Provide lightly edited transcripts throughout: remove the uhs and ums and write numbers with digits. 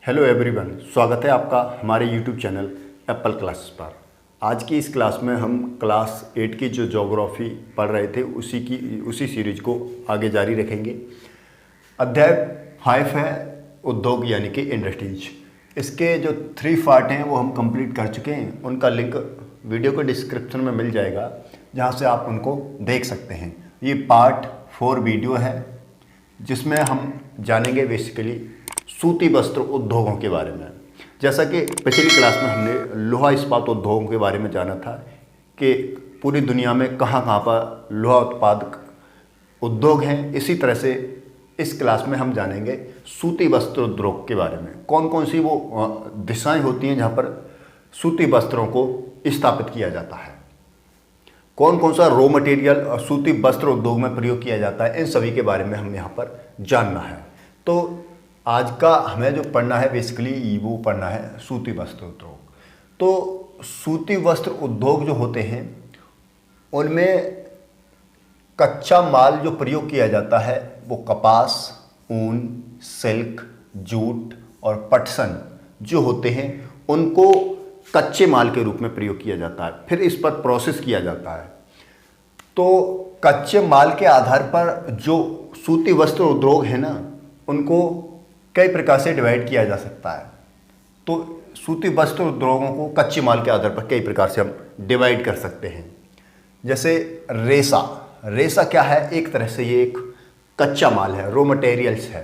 Hello everyone, स्वागत है आपका हमारे यूट्यूब चैनल एप्पल क्लासेस पर। आज की इस क्लास में हम क्लास 8 की जो ज्योग्राफी पढ़ रहे थे उसी सीरीज को आगे जारी रखेंगे। अध्याय 5 है उद्योग यानी कि इंडस्ट्रीज। इसके जो 3 पार्ट हैं वो हम कंप्लीट कर चुके हैं। उनका लिंक वीडियो के डिस्क्रिप्शन में मिल जाएगा, जहाँ से आप उनको देख सकते हैं। ये पार्ट 4 वीडियो है जिसमें हम जानेंगे बेसिकली सूती वस्त्र उद्योगों के बारे में। जैसा कि पिछली क्लास में हमने लोहा इस्पात उद्योगों के बारे में जाना था कि पूरी दुनिया में कहाँ कहाँ पर लोहा उत्पादक उद्योग हैं, इसी तरह से इस क्लास में हम जानेंगे सूती वस्त्र उद्योग के बारे में। कौन कौन सी वो दिशाएं होती हैं जहाँ पर सूती वस्त्रों को स्थापित किया जाता है, कौन कौन सा रॉ मटेरियल सूती वस्त्र उद्योग में प्रयोग किया जाता है, इन सभी के बारे में हमें यहाँ पर जानना है। तो आज का हमें जो पढ़ना है बेसिकली वो पढ़ना है सूती वस्त्र उद्योग। तो सूती वस्त्र उद्योग जो होते हैं उनमें कच्चा माल जो प्रयोग किया जाता है वो कपास, ऊन, सिल्क, जूट और पटसन जो होते हैं उनको कच्चे माल के रूप में प्रयोग किया जाता है। फिर इस पर प्रोसेस किया जाता है। तो कच्चे माल के आधार पर जो सूती वस्त्र उद्योग है ना, उनको कई प्रकार से डिवाइड किया जा सकता है। तो सूती वस्त्र उद्योगों को कच्चे माल के आधार पर कई प्रकार से हम डिवाइड कर सकते हैं। जैसे रेशा क्या है? एक तरह से ये एक कच्चा माल है, रॉ मटेरियल्स है।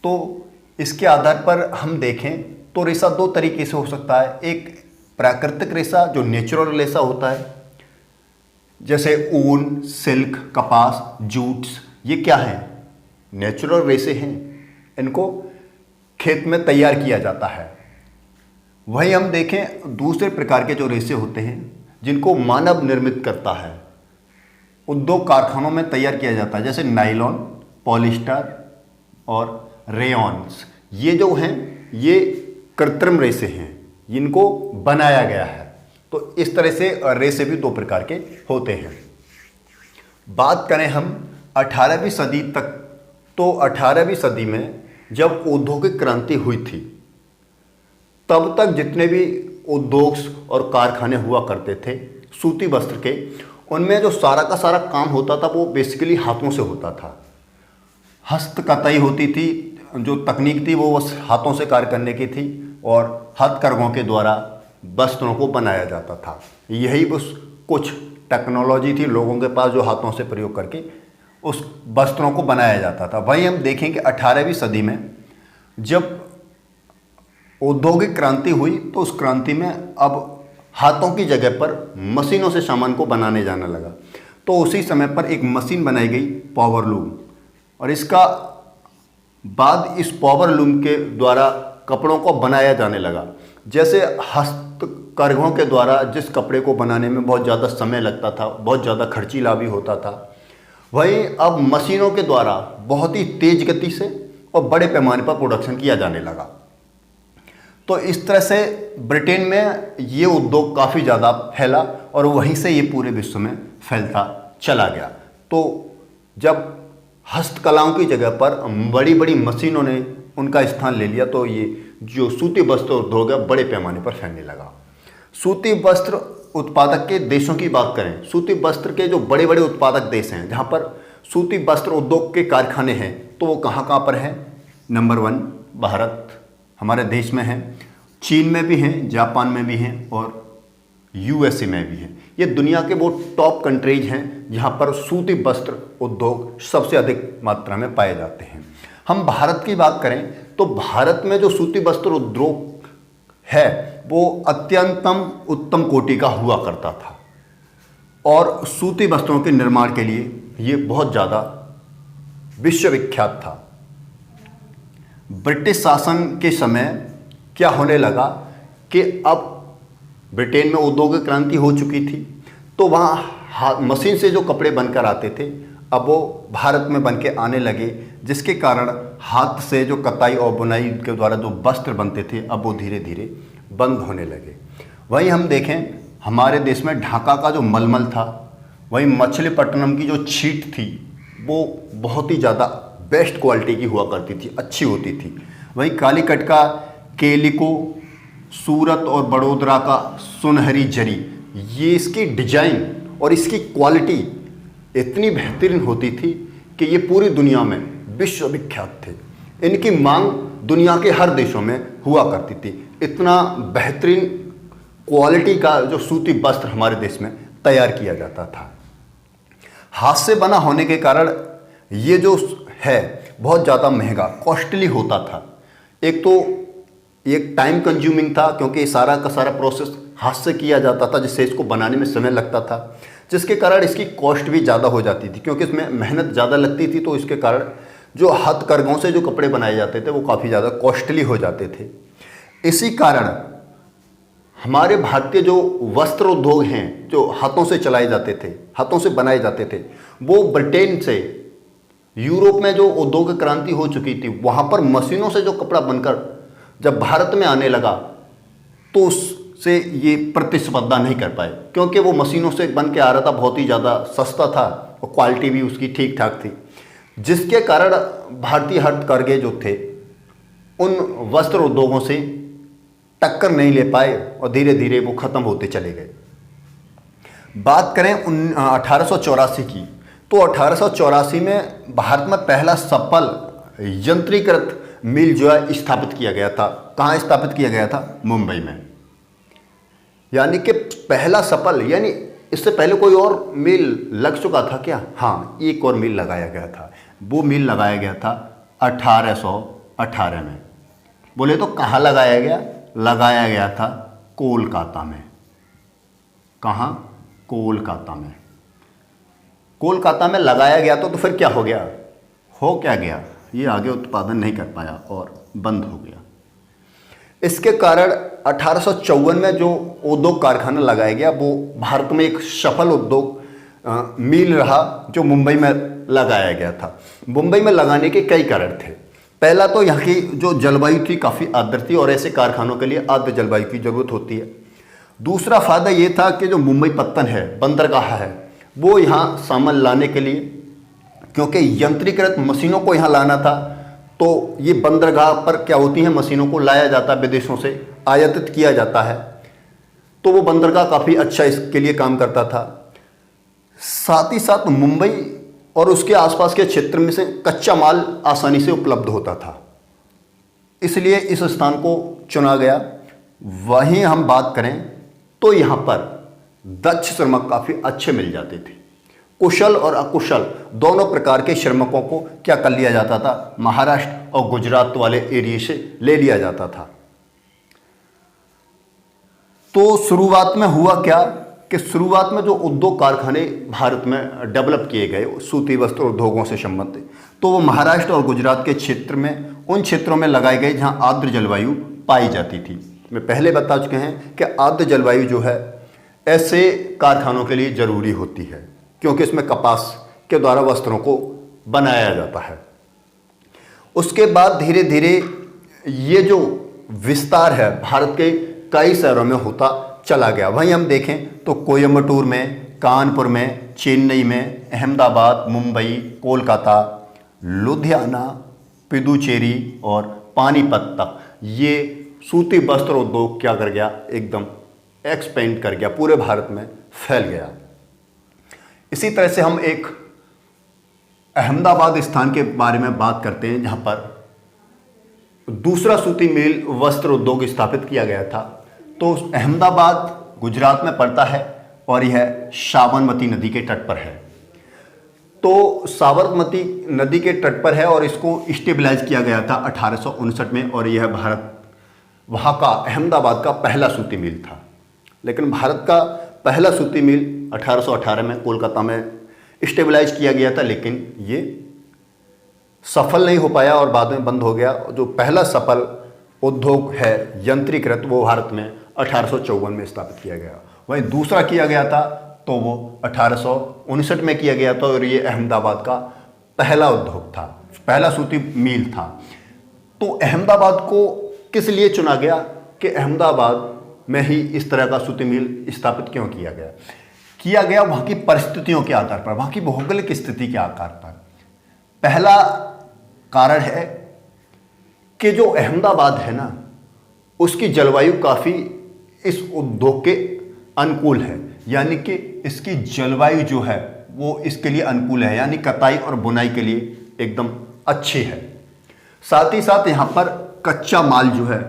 तो इसके आधार पर हम देखें तो रेशा 2 तरीके से हो सकता है। एक प्राकृतिक रेशा जो नेचुरल रेशा होता है, जैसे ऊन, सिल्क, कपास, जूट्स, ये क्या है? नेचुरल रेशे हैं। इनको खेत में तैयार किया जाता है। वहीं हम देखें दूसरे प्रकार के जो रेशे होते हैं जिनको मानव निर्मित करता है, उद्योग कारखानों में तैयार किया जाता है, जैसे नायलॉन, पॉलिस्टर और रेयॉन्स। ये जो हैं ये कृत्रिम रेशे हैं, जिनको बनाया गया है। तो इस तरह से रेशे भी 2 प्रकार के होते हैं। बात करें हम 18वीं सदी तक, तो 18वीं सदी में जब औद्योगिक क्रांति हुई थी तब तक जितने भी उद्योग और कारखाने हुआ करते थे सूती वस्त्र के, उनमें जो सारा का सारा काम होता था वो बेसिकली हाथों से होता था। हस्तकताई होती थी, जो तकनीक थी वो बस हाथों से कार्य करने की थी और हथकरघों के द्वारा वस्त्रों को बनाया जाता था। यही बस कुछ टेक्नोलॉजी थी लोगों के पास जो हाथों से प्रयोग करके उस वस्त्रों को बनाया जाता था। वहीं हम देखें कि 18वीं सदी में जब औद्योगिक क्रांति हुई तो उस क्रांति में अब हाथों की जगह पर मशीनों से सामान को बनाने जाने लगा। तो उसी समय पर एक मशीन बनाई गई, पावर लूम, और इसका बाद इस पावर लूम के द्वारा कपड़ों को बनाया जाने लगा। जैसे हस्तकरघों के द्वारा जिस कपड़े को बनाने में बहुत ज़्यादा समय लगता था, बहुत ज़्यादा खर्चीला भी होता था, वहीं अब मशीनों के द्वारा बहुत ही तेज गति से और बड़े पैमाने पर प्रोडक्शन किया जाने लगा। तो इस तरह से ब्रिटेन में ये उद्योग काफ़ी ज़्यादा फैला और वहीं से ये पूरे विश्व में फैलता चला गया। तो जब हस्तकलाओं की जगह पर बड़ी बड़ी मशीनों ने उनका स्थान ले लिया तो ये जो सूती वस्त्र उद्योग है बड़े पैमाने पर फैलने लगा। सूती वस्त्र उत्पादक के देशों की बात करें, सूती वस्त्र के जो बड़े बड़े उत्पादक देश हैं जहाँ पर सूती वस्त्र उद्योग के कारखाने हैं, तो वो कहाँ कहाँ पर हैं? नंबर 1 भारत हमारे देश में है, चीन में भी हैं, जापान में भी हैं और यूएसए में भी हैं। ये दुनिया के वो टॉप कंट्रीज हैं जहाँ पर सूती वस्त्र उद्योग सबसे अधिक मात्रा में पाए जाते हैं। हम भारत की बात करें तो भारत में जो सूती वस्त्र उद्योग है वो अत्यंतम उत्तम कोटि का हुआ करता था और सूती वस्त्रों के निर्माण के लिए ये बहुत ज़्यादा विश्वविख्यात था। ब्रिटिश शासन के समय क्या होने लगा कि अब ब्रिटेन में औद्योगिक क्रांति हो चुकी थी, तो वहाँ मशीन से जो कपड़े बनकर आते थे अब वो भारत में बन के आने लगे, जिसके कारण हाथ से जो कताई और बुनाई के द्वारा जो वस्त्र बनते थे अब वो धीरे धीरे बंद होने लगे। वहीं हम देखें हमारे देश में ढाका का जो मलमल था, वहीं मछलीपट्टनम की जो छीट थी वो बहुत ही ज़्यादा बेस्ट क्वालिटी की हुआ करती थी, अच्छी होती थी। वहीं कालीकट का केलिको, सूरत और बड़ोदरा का सुनहरी जरी, ये इसकी डिजाइन और इसकी क्वालिटी इतनी बेहतरीन होती थी कि ये पूरी दुनिया में विश्वविख्यात थे। इनकी मांग दुनिया के हर देशों में हुआ करती थी। इतना बेहतरीन क्वालिटी का जो सूती वस्त्र हमारे देश में तैयार किया जाता था। हाथ से बना होने के कारण ये जो है बहुत ज़्यादा महंगा, कॉस्टली होता था। एक तो एक टाइम कंज्यूमिंग था, क्योंकि सारा का सारा प्रोसेस हाथ से किया जाता था, जिससे इसको बनाने में समय लगता था, जिसके कारण इसकी कॉस्ट भी ज़्यादा हो जाती थी, क्योंकि इसमें मेहनत ज़्यादा लगती थी। तो इसके कारण जो हथकरघों से जो कपड़े बनाए जाते थे वो काफ़ी ज़्यादा कॉस्टली हो जाते थे। इसी कारण हमारे भारतीय जो वस्त्र उद्योग हैं, जो हाथों से चलाए जाते थे, हाथों से बनाए जाते थे, वो ब्रिटेन से यूरोप में जो उद्योग क्रांति हो चुकी थी, वहाँ पर मशीनों से जो कपड़ा बनकर जब भारत में आने लगा तो उससे ये प्रतिस्पर्धा नहीं कर पाए, क्योंकि वो मशीनों से बन के आ रहा था, बहुत ही ज़्यादा सस्ता था और क्वालिटी भी उसकी ठीक ठाक थी, जिसके कारण भारतीय हथकरघे जो थे उन वस्त्र उद्योगों से टक्कर नहीं ले पाए और धीरे धीरे वो ख़त्म होते चले गए। बात करें 1884 की, तो 1884 में भारत में पहला सफल यंत्रीकृत मिल जो है स्थापित किया गया था। कहाँ स्थापित किया गया था? मुंबई में। यानी कि पहला सफल, यानी इससे पहले कोई और मिल लग चुका था क्या? हाँ, एक और मिल लगाया गया था। वो मिल लगाया गया था 1818 में। बोले तो कहाँ लगाया गया? लगाया गया था कोलकाता में। कहाँ? कोलकाता में। कोलकाता में लगाया गया तो फिर क्या हो गया? हो क्या गया? ये आगे उत्पादन नहीं कर पाया और बंद हो गया। इसके कारण 1854 में जो उद्योग कारखाना लगाया गया वो भारत में एक सफल उद्योग मिल रहा, जो मुंबई में लगाया गया था। मुंबई में लगाने के कई कारण थे। पहला तो यहाँ की जो जलवायु थी काफ़ी आर्द्र थी और ऐसे कारखानों के लिए आर्द्र जलवायु की ज़रूरत होती है। दूसरा फ़ायदा ये था कि जो मुंबई पत्तन है, बंदरगाह है, वो यहाँ सामान लाने के लिए, क्योंकि यंत्रीकृत मशीनों को यहाँ लाना था, तो ये बंदरगाह पर क्या होती हैं, मशीनों को लाया जाता है, विदेशों से आयातित किया जाता है, तो वो बंदरगाह काफ़ी अच्छा इसके लिए काम करता था। साथ ही साथ मुंबई और उसके आसपास के क्षेत्र में से कच्चा माल आसानी से उपलब्ध होता था, इसलिए इस स्थान को चुना गया। वहीं हम बात करें तो यहाँ पर दक्ष श्रमिक काफ़ी अच्छे मिल जाते थे। कुशल और अकुशल दोनों प्रकार के श्रमिकों को क्या कर लिया जाता था? महाराष्ट्र और गुजरात वाले एरिया से ले लिया जाता था। तो शुरुआत में हुआ क्या कि शुरुआत में जो उद्योग कारखाने भारत में डेवलप किए गए सूती वस्त्र उद्योगों से संबंधित, तो वो महाराष्ट्र और गुजरात के क्षेत्र में, उन क्षेत्रों में लगाए गए जहां आर्द्र जलवायु पाई जाती थी। मैं पहले बता चुके हैं कि आर्द्र जलवायु जो है ऐसे कारखानों के लिए ज़रूरी होती है, क्योंकि इसमें कपास के द्वारा वस्त्रों को बनाया जाता है। उसके बाद धीरे धीरे ये जो विस्तार है भारत के कई शहरों में होता चला गया। वहीं हम देखें तो कोयम्बटूर में, कानपुर में, चेन्नई में, अहमदाबाद, मुंबई, कोलकाता, लुधियाना, पुदुचेरी और पानीपत तक ये सूती वस्त्र उद्योग क्या कर गया? एकदम एक्सपेंड कर गया, पूरे भारत में फैल गया। इसी तरह से हम एक अहमदाबाद स्थान के बारे में बात करते हैं, जहां पर दूसरा सूती मिल वस्त्र उद्योग स्थापित किया गया था। तो अहमदाबाद गुजरात में पड़ता है और यह साबरमती नदी के तट पर है। तो साबरमती नदी के तट पर है और इसको स्टेबलाइज किया गया था 1859 में, और यह भारत वहाँ का अहमदाबाद का पहला सूती मिल था। लेकिन भारत का पहला सूती मिल 1818 में कोलकाता में स्टेबलाइज किया गया था, लेकिन ये सफल नहीं हो पाया और बाद में बंद हो गया। जो पहला सफल उद्योग है यंत्रीकृत, वो भारत में 1854 में स्थापित किया गया। वहीं दूसरा किया गया था तो वो 1859 में किया गया था, और ये अहमदाबाद का पहला उद्योग था, पहला सूती मिल था। तो अहमदाबाद को किस लिए चुना गया कि अहमदाबाद में ही इस तरह का सूती मिल स्थापित क्यों किया गया? किया गया वहाँ की परिस्थितियों के आधार पर, वहाँ की भौगोलिक स्थिति के आधार पर। पहला कारण है कि जो अहमदाबाद है ना, उसकी जलवायु काफ़ी इस उद्योग के अनुकूल है, यानी कि इसकी जलवायु जो है वो इसके लिए अनुकूल है, यानी कताई और बुनाई के लिए एकदम अच्छी है। साथ ही साथ यहाँ पर कच्चा माल जो है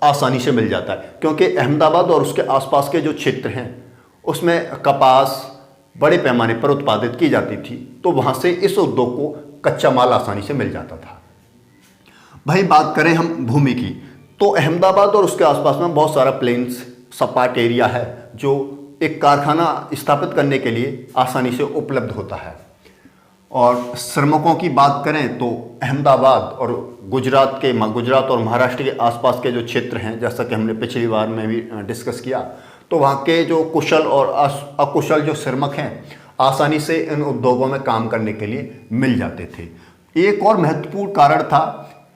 आसानी से मिल जाता है, क्योंकि अहमदाबाद और उसके आसपास के जो क्षेत्र हैं उसमें कपास बड़े पैमाने पर उत्पादित की जाती थी, तो वहाँ से इस उद्योग को कच्चा माल आसानी से मिल जाता था। भाई बात करें हम भूमि की, तो अहमदाबाद और उसके आसपास में बहुत सारा प्लेन्स सपाट एरिया है जो एक कारखाना स्थापित करने के लिए आसानी से उपलब्ध होता है। और श्रमिकों की बात करें तो अहमदाबाद और गुजरात और महाराष्ट्र के आसपास के जो क्षेत्र हैं, जैसा कि हमने पिछली बार में भी डिस्कस किया, तो वहाँ के जो कुशल और अकुशल जो श्रमिक हैं आसानी से इन उद्योगों में काम करने के लिए मिल जाते थे। एक और महत्वपूर्ण कारण था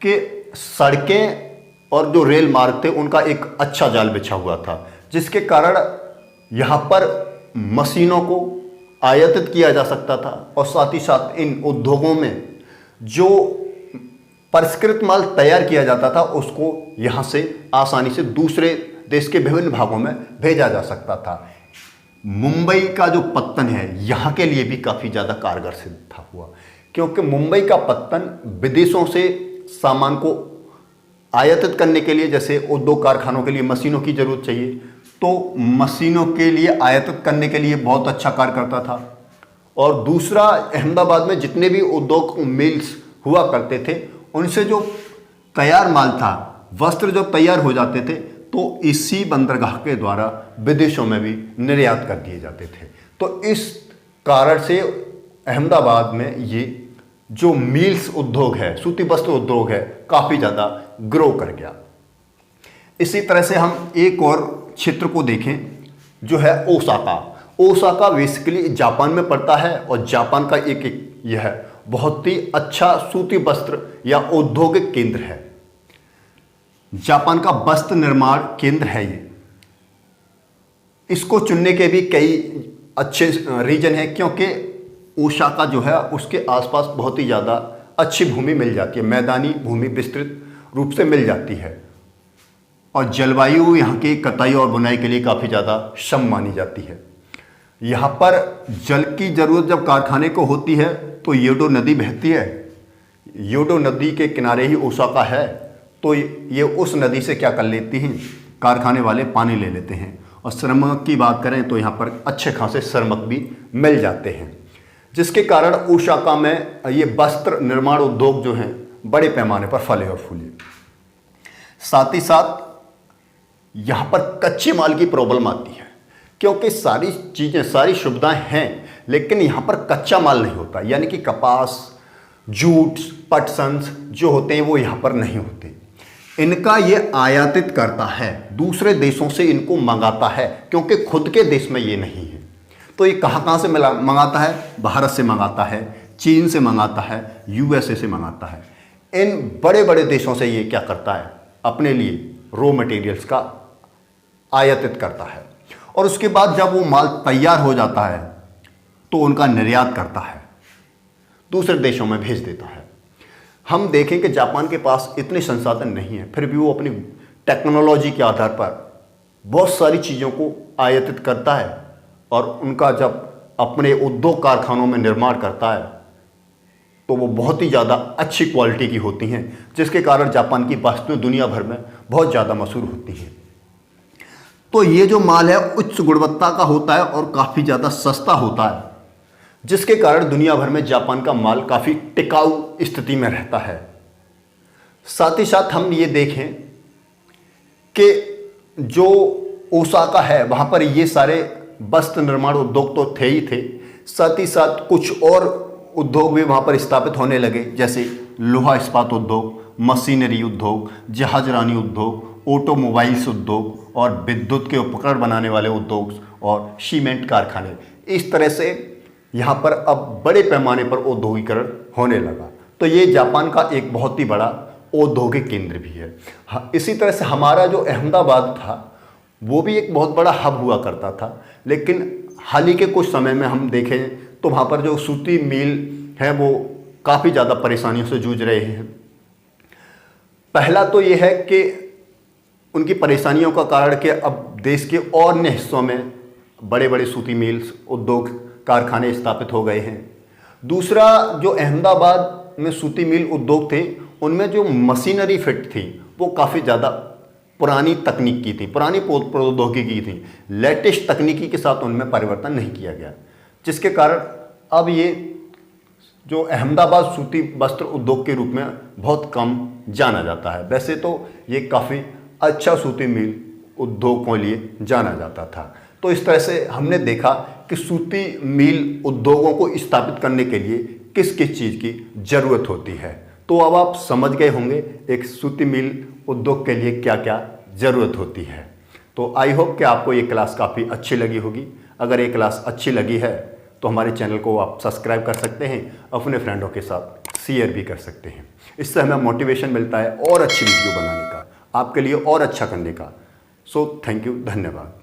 कि सड़कें और जो रेल मार्ग थे उनका एक अच्छा जाल बिछा हुआ था, जिसके कारण यहाँ पर मशीनों को आयातित किया जा सकता था और साथ ही साथ इन उद्योगों में जो परिष्कृत माल तैयार किया जाता था उसको यहाँ से आसानी से दूसरे देश के विभिन्न भागों में भेजा जा सकता था। मुंबई का जो पत्तन है यहाँ के लिए भी काफ़ी ज़्यादा कारगर सिद्ध था हुआ, क्योंकि मुंबई का पत्तन विदेशों से सामान को आयातित करने के लिए, जैसे उद्योग कारखानों के लिए मशीनों की ज़रूरत चाहिए, तो मशीनों के लिए आयातित करने के लिए बहुत अच्छा कार्य करता था। और दूसरा, अहमदाबाद में जितने भी उद्योग मिल्स हुआ करते थे उनसे जो तैयार माल था, वस्त्र जो तैयार हो जाते थे, तो इसी बंदरगाह के द्वारा विदेशों में भी निर्यात कर दिए जाते थे। तो इस कारण से अहमदाबाद में ये जो मिल्स उद्योग है, सूती वस्त्र उद्योग है, काफ़ी ज़्यादा ग्रो कर गया। इसी तरह से हम एक और क्षेत्र को देखें जो है ओसाका। ओसाका बेसिकली जापान में पड़ता है और जापान का एक यह बहुत ही अच्छा सूती वस्त्र या औद्योगिक केंद्र है। जापान का वस्त्र निर्माण केंद्र है ये। इसको चुनने के भी कई अच्छे रीजन है, क्योंकि ओसाका जो है उसके आसपास बहुत ही ज़्यादा अच्छी भूमि मिल जाती है, मैदानी भूमि विस्तृत रूप से मिल जाती है और जलवायु यहाँ की कताई और बुनाई के लिए काफ़ी ज़्यादा सम मानी जाती है। यहाँ पर जल की ज़रूरत जब कारखाने को होती है तो योडो नदी बहती है, योडो नदी के किनारे ही ओसाका है, तो ये उस नदी से क्या कर लेती हैं, कारखाने वाले पानी ले लेते हैं। और श्रमिक की बात करें तो यहाँ पर अच्छे खासे श्रमिक भी मिल जाते हैं, जिसके कारण ओसाका में ये वस्त्र निर्माण उद्योग जो हैं बड़े पैमाने पर फले और फूले। साथ ही साथ यहाँ पर कच्चे माल की प्रॉब्लम आती है, क्योंकि सारी चीज़ें, सारी सुविधाएं हैं, लेकिन यहाँ पर कच्चा माल नहीं होता, यानी कि कपास, जूट, पटसन्स जो होते हैं वो यहाँ पर नहीं होते। इनका ये आयातित करता है, दूसरे देशों से इनको मंगाता है, क्योंकि खुद के देश में ये नहीं है। तो ये कहाँ से मंगाता है? भारत से मंगाता है, चीन से मंगाता है, यूएसए से मंगाता है। इन बड़े बड़े देशों से ये क्या करता है, अपने लिए रॉ मटेरियल्स का आयातित करता है और उसके बाद जब वो माल तैयार हो जाता है तो उनका निर्यात करता है, दूसरे देशों में भेज देता है। हम देखें कि जापान के पास इतने संसाधन नहीं है, फिर भी वो अपनी टेक्नोलॉजी के आधार पर बहुत सारी चीज़ों को आयातित करता है और उनका जब अपने उद्योग कारखानों में निर्माण करता है तो वो बहुत ही ज़्यादा अच्छी क्वालिटी की होती हैं, जिसके कारण जापान की वस्तुएं दुनिया भर में बहुत ज़्यादा मशहूर होती हैं। तो ये जो माल है उच्च गुणवत्ता का होता है और काफ़ी ज़्यादा सस्ता होता है, जिसके कारण दुनिया भर में जापान का माल काफ़ी टिकाऊ स्थिति में रहता है। साथ ही साथ हम ये देखें कि जो ओसाका है वहाँ पर ये सारे वस्त्र निर्माण उद्योग तो थे ही थे, साथ ही साथ कुछ और उद्योग भी वहाँ पर स्थापित होने लगे, जैसे लोहा इस्पात उद्योग, मशीनरी उद्योग, जहाजरानी उद्योग, ऑटोमोबाइल्स उद्योग और विद्युत के उपकरण बनाने वाले उद्योग और सीमेंट कारखाने। इस तरह से यहाँ पर अब बड़े पैमाने पर औद्योगिकरण होने लगा। तो ये जापान का एक बहुत ही बड़ा औद्योगिक केंद्र भी है। इसी तरह से हमारा जो अहमदाबाद था वो भी एक बहुत बड़ा हब हुआ करता था, लेकिन हाल ही के कुछ समय में हम देखें तो वहाँ पर जो सूती मिल है वो काफ़ी ज़्यादा परेशानियों से जूझ रहे हैं। पहला तो ये है कि उनकी परेशानियों का कारण कि अब देश के और अन्य हिस्सों में बड़े बड़े सूती मिल्स, उद्योग, कारखाने स्थापित हो गए हैं। दूसरा, जो अहमदाबाद में सूती मिल उद्योग थे उनमें जो मशीनरी फिट थी वो काफ़ी ज़्यादा पुरानी तकनीक की थी, पुरानी प्रौद्योगिकी की थी। लेटेस्ट तकनीकी के साथ उनमें परिवर्तन नहीं किया गया, जिसके कारण अब ये जो अहमदाबाद सूती वस्त्र उद्योग के रूप में बहुत कम जाना जाता है। वैसे तो ये काफ़ी अच्छा सूती मिल उद्योग के लिए जाना जाता था। तो इस तरह से हमने देखा कि सूती मिल उद्योगों को स्थापित करने के लिए किस किस चीज़ की ज़रूरत होती है। तो अब आप समझ गए होंगे एक सूती मिल उद्योग के लिए क्या क्या ज़रूरत होती है। तो आई होप कि आपको ये क्लास काफ़ी अच्छी लगी होगी। अगर ये क्लास अच्छी लगी है तो हमारे चैनल को आप सब्सक्राइब कर सकते हैं, अपने फ्रेंडों के साथ शेयर भी कर सकते हैं। इससे हमें मोटिवेशन मिलता है और अच्छी वीडियो बनाने का, आपके लिए और अच्छा करने का। सो थैंक यू, धन्यवाद।